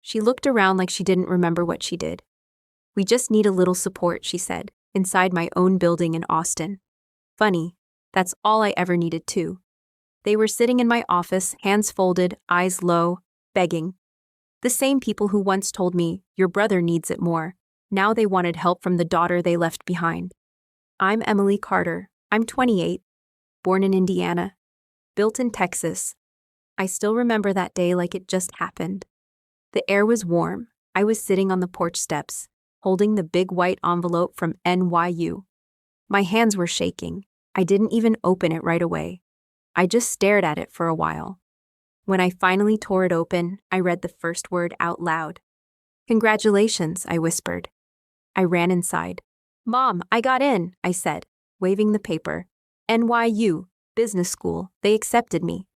She looked around like she didn't remember what she did. "We just need a little support," she said, "inside my own building in Austin." Funny, that's all I ever needed too. They were sitting in my office, hands folded, eyes low, begging. The same people who once told me, "Your brother needs it more." Now they wanted help from the daughter they left behind. I'm Emily Carter. I'm 28, born in Indiana, built in Texas. I still remember that day like it just happened. The air was warm. I was sitting on the porch steps, holding the big white envelope from NYU. My hands were shaking. I didn't even open it right away. I just stared at it for a while. When I finally tore it open, I read the first word out loud. "Congratulations," I whispered. I ran inside. "Mom, I got in," I said, waving the paper. "NYU, business school, they accepted me."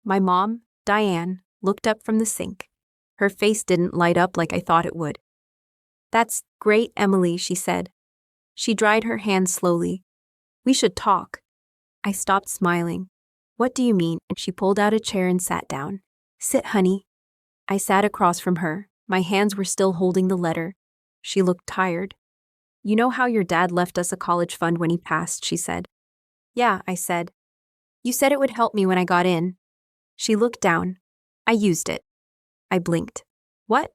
My mom, Diane, looked up from the sink. Her face didn't light up like I thought it would. "That's great, Emily," she said. She dried her hands slowly. "We should talk." I stopped smiling. "What do you mean?" And she pulled out a chair and sat down. "Sit, honey." I sat across from her. My hands were still holding the letter. She looked tired. "You know how your dad left us a college fund when he passed," she said. "Yeah," I said. "You said it would help me when I got in." She looked down. "I used it." I blinked. "What?"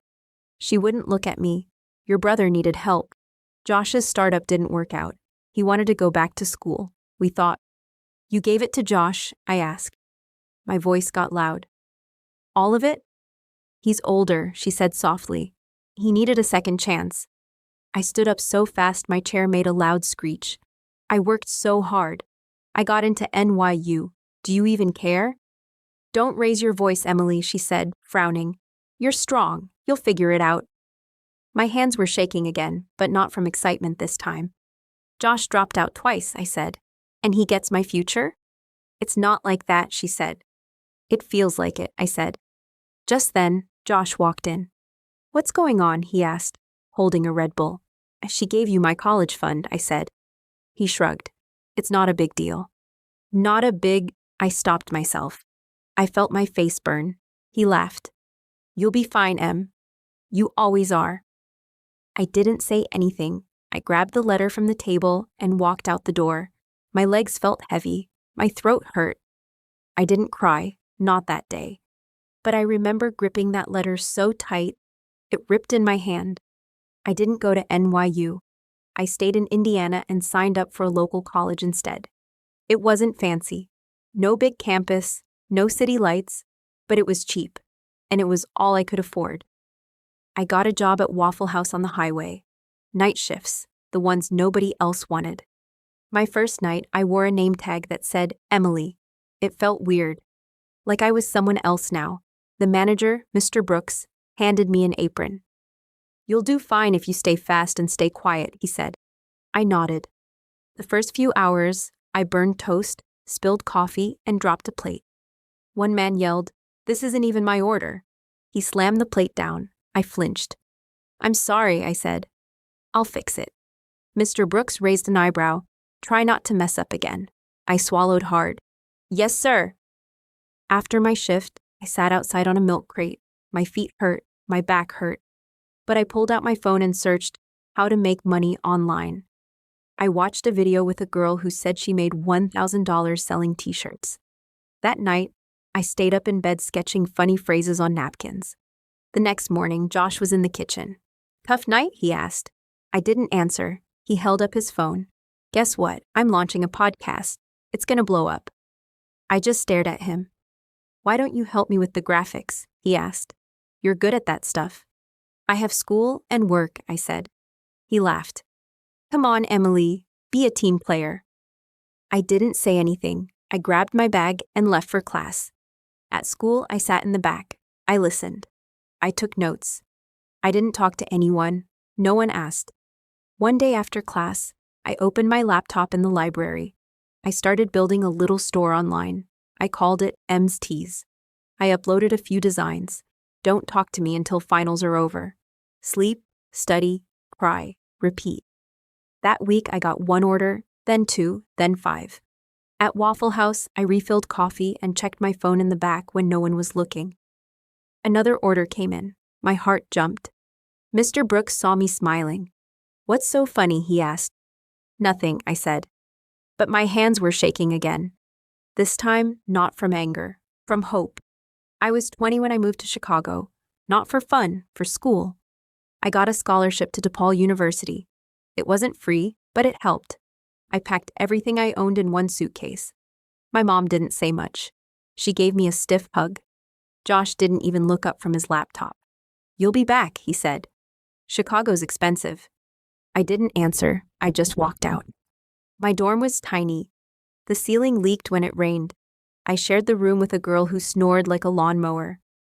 She wouldn't look at me. "Your brother needed help. Josh's startup didn't work out. He wanted to go back to school. We thought." "You gave it to Josh?" I asked. My voice got loud. "All of it?" "He's older," she said softly. "He needed a second chance." I stood up so fast my chair made a loud screech. "I worked so hard. I got into NYU. Do you even care?" "Don't raise your voice, Emily," she said, frowning. "You're strong. You'll figure it out." My hands were shaking again, but not from excitement this time. "Josh dropped out twice," I said. "And he gets my future?" "It's not like that," she said. "It feels like it," I said. Just then, Josh walked in. "What's going on?" he asked, holding a Red Bull. "She gave you my college fund," I said. He shrugged. "It's not a big deal." "Not a big—" I stopped myself. I felt my face burn. He laughed. "You'll be fine, Em. You always are." I didn't say anything. I grabbed the letter from the table and walked out the door. My legs felt heavy. My throat hurt. I didn't cry, not that day. But I remember gripping that letter so tight, it ripped in my hand. I didn't go to NYU. I stayed in Indiana and signed up for a local college instead. It wasn't fancy. No big campus, no city lights, but it was cheap, and it was all I could afford. I got a job at Waffle House on the highway. Night shifts, the ones nobody else wanted. My first night, I wore a name tag that said Emily. It felt weird. Like I was someone else now. The manager, Mr. Brooks, handed me an apron. "You'll do fine if you stay fast and stay quiet," he said. I nodded. The first few hours, I burned toast, spilled coffee, and dropped a plate. One man yelled, "This isn't even my order." He slammed the plate down. I flinched. "I'm sorry," I said. "I'll fix it." Mr. Brooks raised an eyebrow. "Try not to mess up again." I swallowed hard. "Yes, sir." After my shift, I sat outside on a milk crate. My feet hurt, my back hurt. But I pulled out my phone and searched how to make money online. I watched a video with a girl who said she made $1,000 selling t-shirts. That night, I stayed up in bed sketching funny phrases on napkins. The next morning, Josh was in the kitchen. "Tough night?" he asked. I didn't answer. He held up his phone. "Guess what? I'm launching a podcast. It's gonna blow up." I just stared at him. "Why don't you help me with the graphics?" he asked. "You're good at that stuff." "I have school and work," I said. He laughed. "Come on, Emily. Be a team player." I didn't say anything. I grabbed my bag and left for class. At school, I sat in the back. I listened. I took notes. I didn't talk to anyone. No one asked. One day after class, I opened my laptop in the library. I started building a little store online. I called it Em's Teas. I uploaded a few designs. Don't talk to me until finals are over. Sleep, study, cry, repeat. That week I got 1 order, then 2, then 5. At Waffle House, I refilled coffee and checked my phone in the back when no one was looking. Another order came in. My heart jumped. Mr. Brooks saw me smiling. "What's so funny?" he asked. "Nothing," I said. But my hands were shaking again. This time, not from anger, from hope. I was 20 when I moved to Chicago. Not for fun, for school. I got a scholarship to DePaul University. It wasn't free, but it helped. I packed everything I owned in one suitcase. My mom didn't say much. She gave me a stiff hug. Josh didn't even look up from his laptop. "You'll be back," he said. "Chicago's expensive." I didn't answer. I just walked out. My dorm was tiny. The ceiling leaked when it rained. I shared the room with a girl who snored like a lawnmower.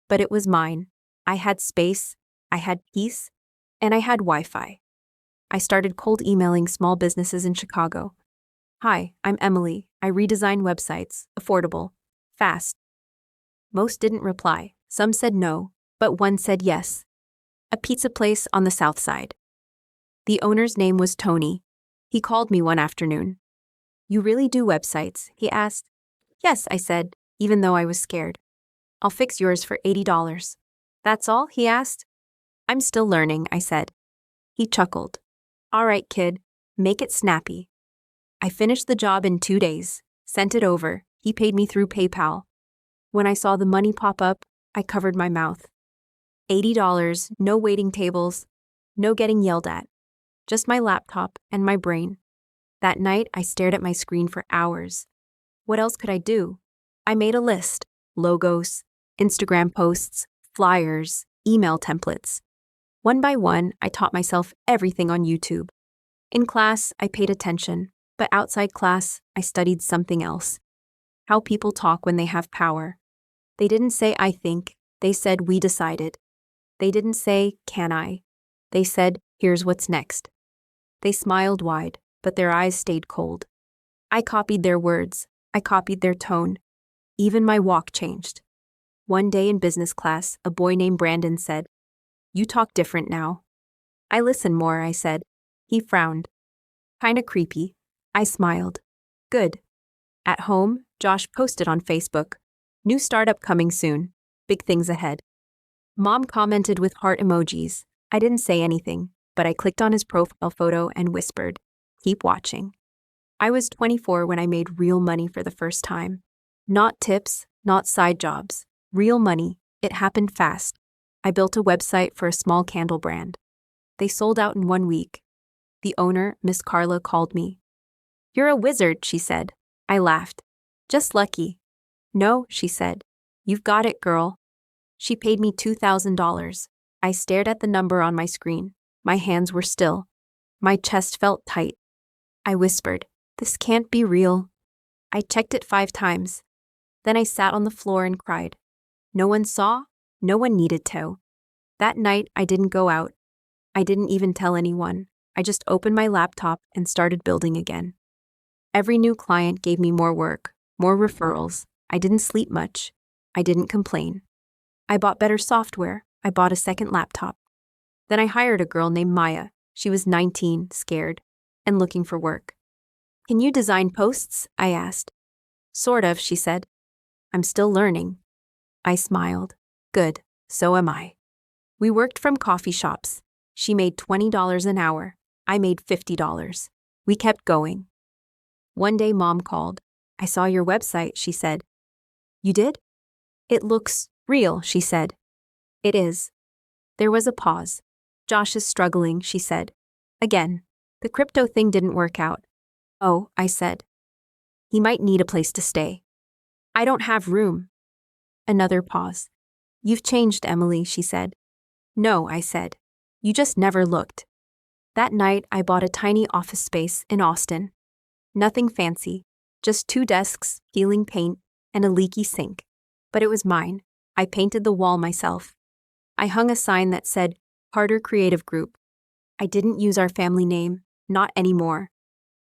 But it was mine. I had space, I had peace, and I had Wi-Fi. I started cold emailing small businesses in Chicago. "Hi, I'm Emily. I redesign websites. Affordable. Fast." Most didn't reply. Some said no, but one said yes. A pizza place on the south side. The owner's name was Tony. He called me one afternoon. "You really do websites?" he asked. "Yes," I said, even though I was scared. "I'll fix yours for $80. "That's all?" he asked. "I'm still learning," I said. He chuckled. "All right, kid, make it snappy." I finished the job in 2 days, sent it over. He paid me through PayPal. When I saw the money pop up, I covered my mouth. $80, no waiting tables, no getting yelled at. Just my laptop and my brain. That night, I stared at my screen for hours. What else could I do? I made a list. Logos, Instagram posts, flyers, email templates. One by one, I taught myself everything on YouTube. In class, I paid attention, but outside class, I studied something else. How people talk when they have power. They didn't say, "I think," they said, "We decided." They didn't say, "Can I?" They said, "Here's what's next." They smiled wide, but their eyes stayed cold. I copied their words. I copied their tone. Even my walk changed. One day in business class, a boy named Brandon said, "You talk different now." "I listen more," I said. He frowned. "Kinda creepy." I smiled. "Good." At home, Josh posted on Facebook, "New startup coming soon. Big things ahead." Mom commented with heart emojis. I didn't say anything, but I clicked on his profile photo and whispered, "Keep watching." I was 24 when I made real money for the first time. Not tips, not side jobs. Real money. It happened fast. I built a website for a small candle brand. They sold out in 1 week. The owner, Miss Carla, called me. "You're a wizard," she said. I laughed. "Just lucky." "No," she said. "You've got it, girl." She paid me $2,000. I stared at the number on my screen. My hands were still. My chest felt tight. I whispered, "This can't be real." I checked it 5 times. Then I sat on the floor and cried. No one saw, no one needed to. That night, I didn't go out. I didn't even tell anyone. I just opened my laptop and started building again. Every new client gave me more work, more referrals. I didn't sleep much. I didn't complain. I bought better software. I bought a second laptop. Then I hired a girl named Maya. She was 19, scared, and looking for work. "Can you design posts?" I asked. "Sort of," she said. "I'm still learning." I smiled. "Good, so am I." We worked from coffee shops. She made $20 an hour. I made $50. We kept going. One day, Mom called. "I saw your website," she said. "You did?" "It looks real," she said. "It is." There was a pause. "Josh is struggling," she said. Again, the crypto thing didn't work out. "Oh," I said. "He might need a place to stay." "I don't have room." Another pause. "You've changed, Emily," she said. "No," I said. "You just never looked." That night, I bought a tiny office space in Austin. Nothing fancy, just 2 desks, peeling paint, and a leaky sink. But it was mine. I painted the wall myself. I hung a sign that said, "Carter Creative Group." I didn't use our family name, not anymore.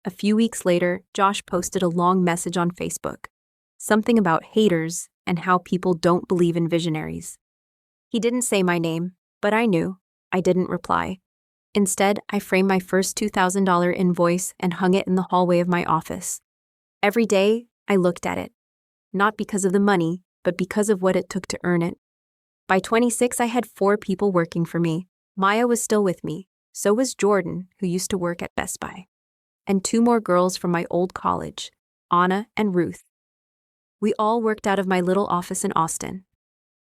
A few weeks later, Josh posted a long message on Facebook. Something about haters and how people don't believe in visionaries. He didn't say my name, but I knew. I didn't reply. Instead, I framed my first $2,000 invoice and hung it in the hallway of my office. Every day, I looked at it. Not because of the money, but because of what it took to earn it. By 26, I had 4 people working for me. Maya was still with me. So was Jordan, who used to work at Best Buy. And 2 more girls from my old college, Anna and Ruth. We all worked out of my little office in Austin.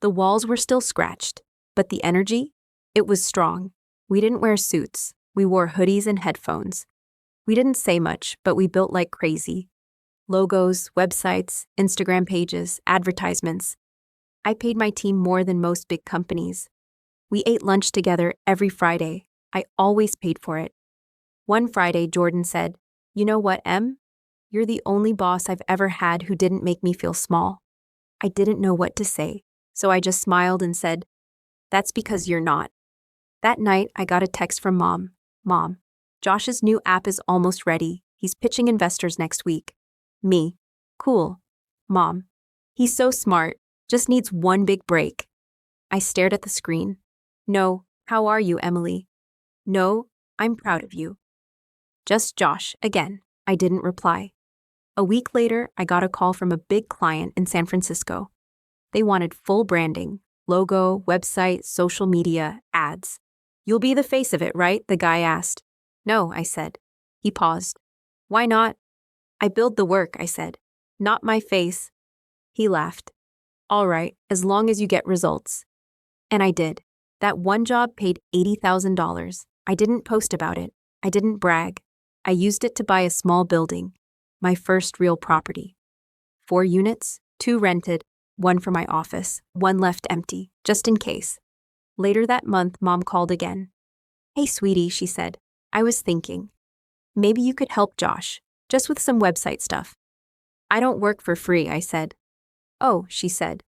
The walls were still scratched, but the energy? It was strong. We didn't wear suits. We wore hoodies and headphones. We didn't say much, but we built like crazy. Logos, websites, Instagram pages, advertisements. I paid my team more than most big companies. We ate lunch together every Friday. I always paid for it. One Friday, Jordan said, "You know what, Em? You're the only boss I've ever had who didn't make me feel small." I didn't know what to say, so I just smiled and said, "That's because you're not." That night, I got a text from Mom. "Mom, Josh's new app is almost ready. He's pitching investors next week." Me. "Cool. Mom, he's so smart. Just needs one big break." I stared at the screen. "No, how are you, Emily?" "No, I'm proud of you." "Just Josh, again." I didn't reply. A week later, I got a call from a big client in San Francisco. They wanted full branding, logo, website, social media, ads. "You'll be the face of it, right?" the guy asked. "No," I said. He paused. "Why not?" "I build the work," I said. "Not my face." He laughed. "All right, as long as you get results." And I did. That one job paid $80,000. I didn't post about it. I didn't brag. I used it to buy a small building, my first real property. 4 units, 2 rented, 1 for my office, 1 left empty, just in case. Later that month, Mom called again. "Hey, sweetie," she said. "I was thinking. Maybe you could help Josh, just with some website stuff." "I don't work for free," I said. "Oh," she said.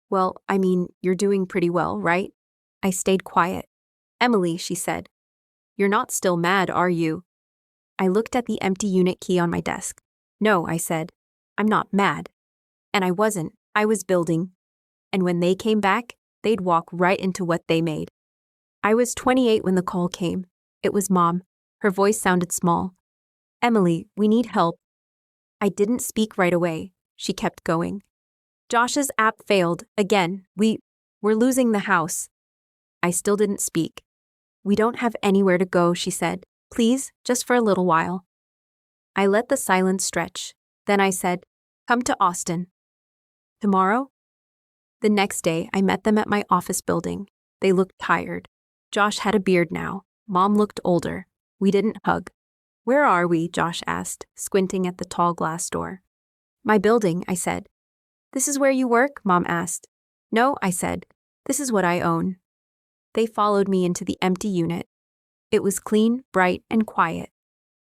"Well, I mean, you're doing pretty well, right?" I stayed quiet. "Emily," she said. "You're not still mad, are you?" I looked at the empty unit key on my desk. "No," I said. "I'm not mad." And I wasn't. I was building. And when they came back, they'd walk right into what they made. I was 28 when the call came. It was Mom. Her voice sounded small. "Emily, we need help." I didn't speak right away. She kept going. "Josh's app failed. Again. We're losing the house." I still didn't speak. "We don't have anywhere to go," she said. "Please, just for a little while." I let the silence stretch. Then I said, "Come to Austin." "Tomorrow?" The next day, I met them at my office building. They looked tired. Josh had a beard now. Mom looked older. We didn't hug. "Where are we?" Josh asked, squinting at the tall glass door. "My building," I said. "This is where you work?" Mom asked. "No," I said. "This is what I own." They followed me into the empty unit. It was clean, bright, and quiet.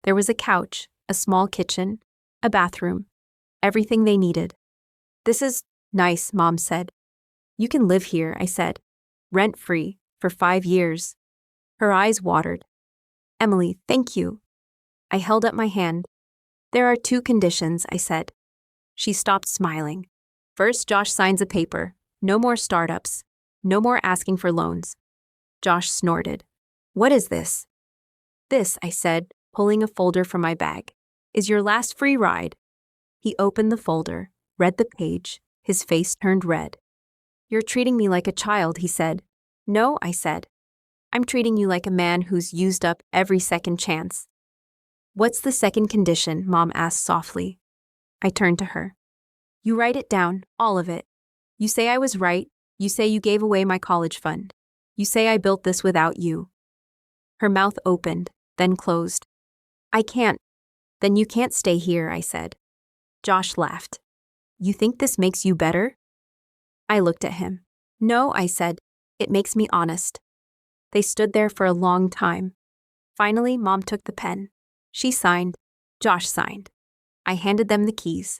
There was a couch, a small kitchen, a bathroom, everything they needed. "This is nice," Mom said. "You can live here," I said. "Rent-free, for 5 years." Her eyes watered. "Emily, thank you." I held up my hand. "There are 2 conditions," I said. She stopped smiling. "First, Josh signs a paper. No more startups. No more asking for loans." Josh snorted. "What is this?" "This," I said, pulling a folder from my bag, "is your last free ride." He opened the folder, read the page. His face turned red. "You're treating me like a child," he said. "No," I said. "I'm treating you like a man who's used up every second chance." "What's the second condition?" Mom asked softly. I turned to her. "You write it down, all of it. You say I was right. You say you gave away my college fund. You say I built this without you." Her mouth opened, then closed. "I can't." "Then you can't stay here," I said. Josh laughed. "You think this makes you better?" I looked at him. "No," I said. "It makes me honest." They stood there for a long time. Finally, Mom took the pen. She signed. Josh signed. I handed them the keys.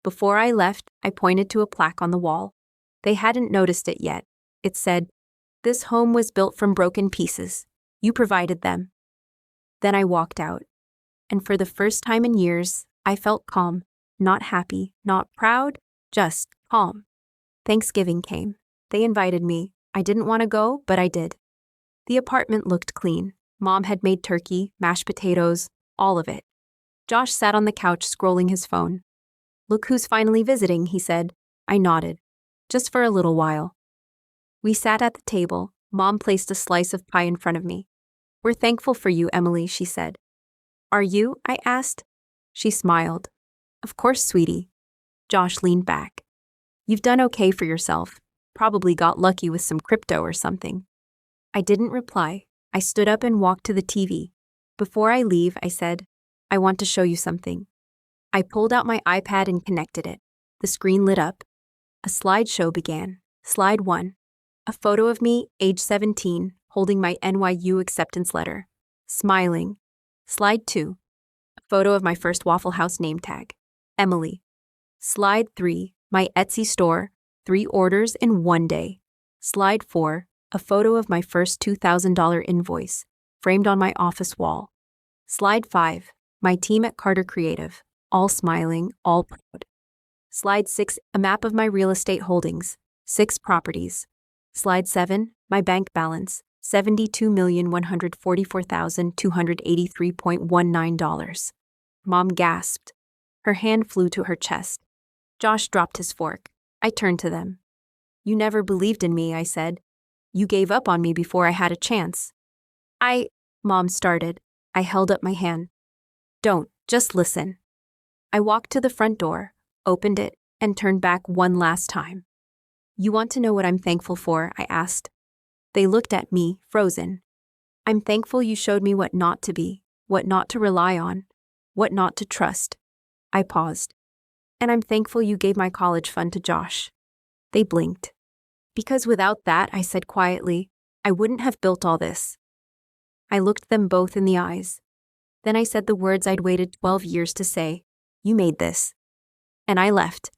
Before I left, I pointed to a plaque on the wall. They hadn't noticed it yet. It said, "This home was built from broken pieces. You provided them." Then I walked out. And for the first time in years, I felt calm, not happy, not proud, just calm. Thanksgiving came. They invited me. I didn't want to go, but I did. The apartment looked clean. Mom had made turkey, mashed potatoes, all of it. Josh sat on the couch scrolling his phone. "Look who's finally visiting," he said. I nodded. "Just for a little while." We sat at the table. Mom placed a slice of pie in front of me. "We're thankful for you, Emily," she said. "Are you?" I asked. She smiled. "Of course, sweetie." Josh leaned back. "You've done okay for yourself. Probably got lucky with some crypto or something." I didn't reply. I stood up and walked to the TV. "Before I leave," I said, "I want to show you something." I pulled out my iPad and connected it. The screen lit up. A slideshow began. Slide 1. A photo of me, age 17, holding my NYU acceptance letter. Smiling. Slide 2. A photo of my first Waffle House name tag. Emily. Slide 3. My Etsy store, 3 orders in 1 day. Slide 4. A photo of my first $2,000 invoice, framed on my office wall. Slide 5. My team at Carter Creative, all smiling, all proud. Slide 6. A map of my real estate holdings, 6 properties. Slide 7. My bank balance, $72,144,283.19. Mom gasped. Her hand flew to her chest. Josh dropped his fork. I turned to them. "You never believed in me," I said. "You gave up on me before I had a chance." Mom started. I held up my hand. "Don't, just listen." I walked to the front door, opened it, and turned back one last time. "You want to know what I'm thankful for?" I asked. They looked at me, frozen. "I'm thankful you showed me what not to be, what not to rely on, what not to trust." I paused. "And I'm thankful you gave my college fund to Josh." They blinked. "Because without that," I said quietly, "I wouldn't have built all this." I looked them both in the eyes. Then I said the words I'd waited 12 years to say. "You made this." And I left.